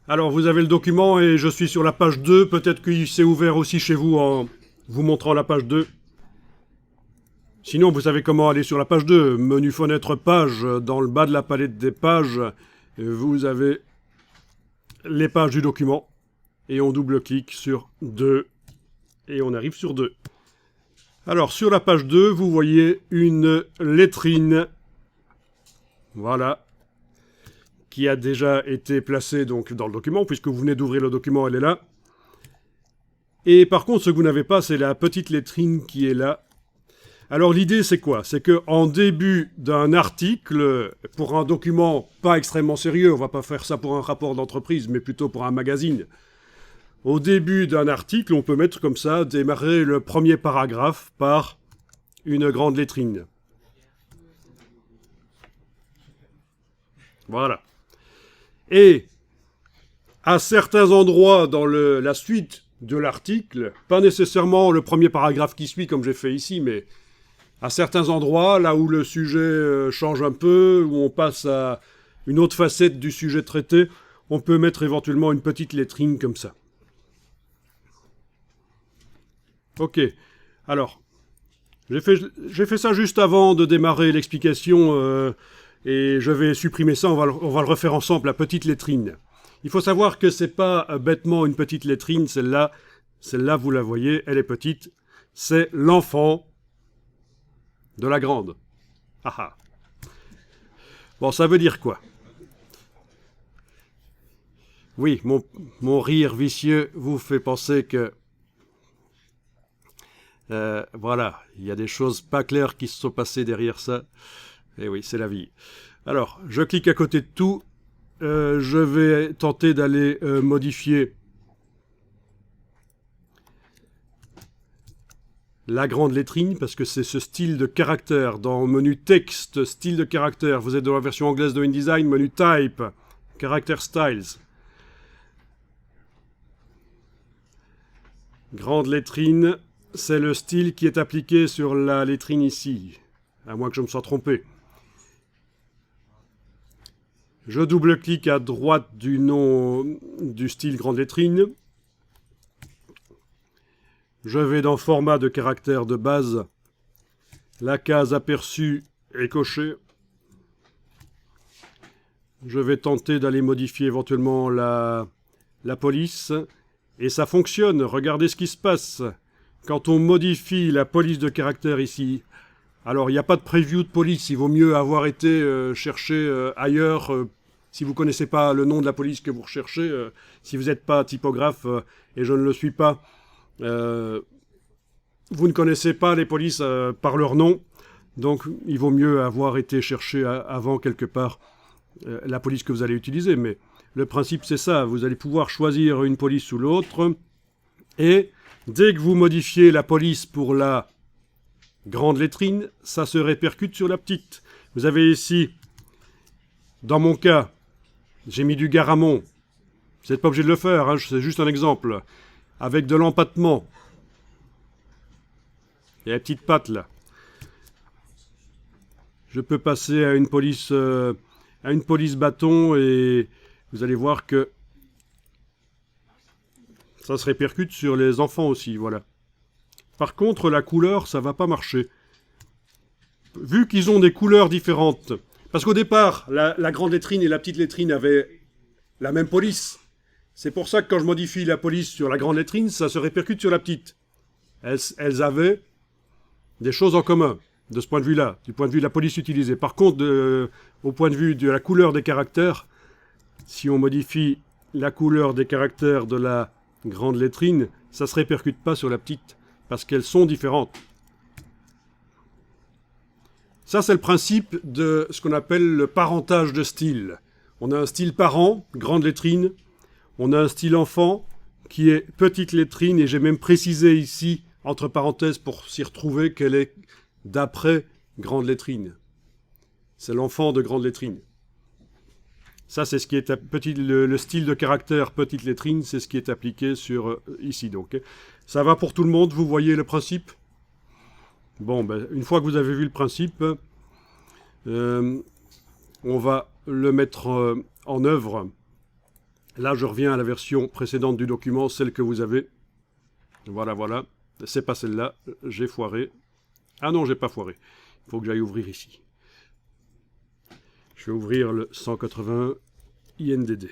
Alors, vous avez le document et je suis sur la page 2. Peut-être qu'il s'est ouvert aussi chez vous en vous montrant la page 2. Sinon, vous savez comment aller sur la page 2. Menu fenêtre page, dans le bas de la palette des pages, vous avez les pages du document. Et on double-clique sur 2. Et on arrive sur 2. Alors, sur la page 2, vous voyez une lettrine. Voilà. Qui a déjà été placée donc, dans le document, puisque vous venez d'ouvrir le document, elle est là. Et par contre, ce que vous n'avez pas, c'est la petite lettrine qui est là. Alors l'idée, c'est quoi? C'est qu'en début d'un article, pour un document pas extrêmement sérieux, on va pas faire ça pour un rapport d'entreprise, mais plutôt pour un magazine, au début d'un article, on peut mettre comme ça, démarrer le premier paragraphe par une grande lettrine. Voilà. Et à certains endroits dans la suite de l'article, pas nécessairement le premier paragraphe qui suit comme j'ai fait ici, mais à certains endroits, là où le sujet change un peu, où on passe à une autre facette du sujet traité, on peut mettre éventuellement une petite lettrine comme ça. Ok, alors, j'ai fait ça juste avant de démarrer l'explication, et je vais supprimer ça, on va le refaire ensemble, la petite lettrine. Il faut savoir que c'est pas bêtement une petite lettrine, celle-là, vous la voyez, elle est petite, c'est l'enfant de la grande. Ah ah. Bon, ça veut dire quoi? Oui, mon rire vicieux vous fait penser que... voilà, il y a des choses pas claires qui se sont passées derrière ça. Et oui, c'est la vie. Alors, je clique à côté de tout. Je vais tenter d'aller modifier la grande lettrine, parce que c'est ce style de caractère. Dans menu texte, style de caractère, vous êtes dans la version anglaise de InDesign, menu type, character styles. Grande lettrine, c'est le style qui est appliqué sur la lettrine ici, à moins que je me sois trompé. Je double-clique à droite du nom du style grande lettrine. Je vais dans format de caractère de base. La case aperçue est cochée. Je vais tenter d'aller modifier éventuellement la police. Et ça fonctionne. Regardez ce qui se passe. Quand on modifie la police de caractère ici, alors il n'y a pas de preview de police. Il vaut mieux avoir été chercher ailleurs. Si vous ne connaissez pas le nom de la police que vous recherchez, si vous n'êtes pas typographe, et je ne le suis pas, vous ne connaissez pas les polices par leur nom, donc il vaut mieux avoir été chercher avant quelque part la police que vous allez utiliser. Mais le principe c'est ça, vous allez pouvoir choisir une police ou l'autre, et dès que vous modifiez la police pour la grande lettrine, ça se répercute sur la petite. Vous avez ici, dans mon cas, j'ai mis du Garamond. Vous n'êtes pas obligé de le faire, hein, c'est juste un exemple. Avec de l'empattement. Il y a la petite patte là. Je peux passer à une police bâton et vous allez voir que ça se répercute sur les enfants aussi, voilà. Par contre, la couleur, ça va pas marcher. Vu qu'ils ont des couleurs différentes, parce qu'au départ, la grande lettrine et la petite lettrine avaient la même police. C'est pour ça que quand je modifie la police sur la grande lettrine, ça se répercute sur la petite. Elles avaient des choses en commun, de ce point de vue-là, du point de vue de la police utilisée. Par contre, au point de vue de la couleur des caractères, si on modifie la couleur des caractères de la grande lettrine, ça ne se répercute pas sur la petite, parce qu'elles sont différentes. Ça, c'est le principe de ce qu'on appelle le parentage de style. On a un style parent, grande lettrine. On a un style enfant, qui est petite lettrine. Et j'ai même précisé ici, entre parenthèses, pour s'y retrouver, qu'elle est d'après grande lettrine. C'est l'enfant de grande lettrine. Ça, c'est ce qui est le style de caractère petite lettrine, c'est ce qui est appliqué sur ici. Donc, ça va pour tout le monde, vous voyez le principe? Bon, ben, une fois que vous avez vu le principe, on va le mettre en œuvre Là, je reviens à la version précédente du document, celle que vous avez. Voilà, voilà. C'est pas celle-là. J'ai foiré. Ah non, j'ai pas foiré. Il faut que j'aille ouvrir ici. Je vais ouvrir le 180 INDD.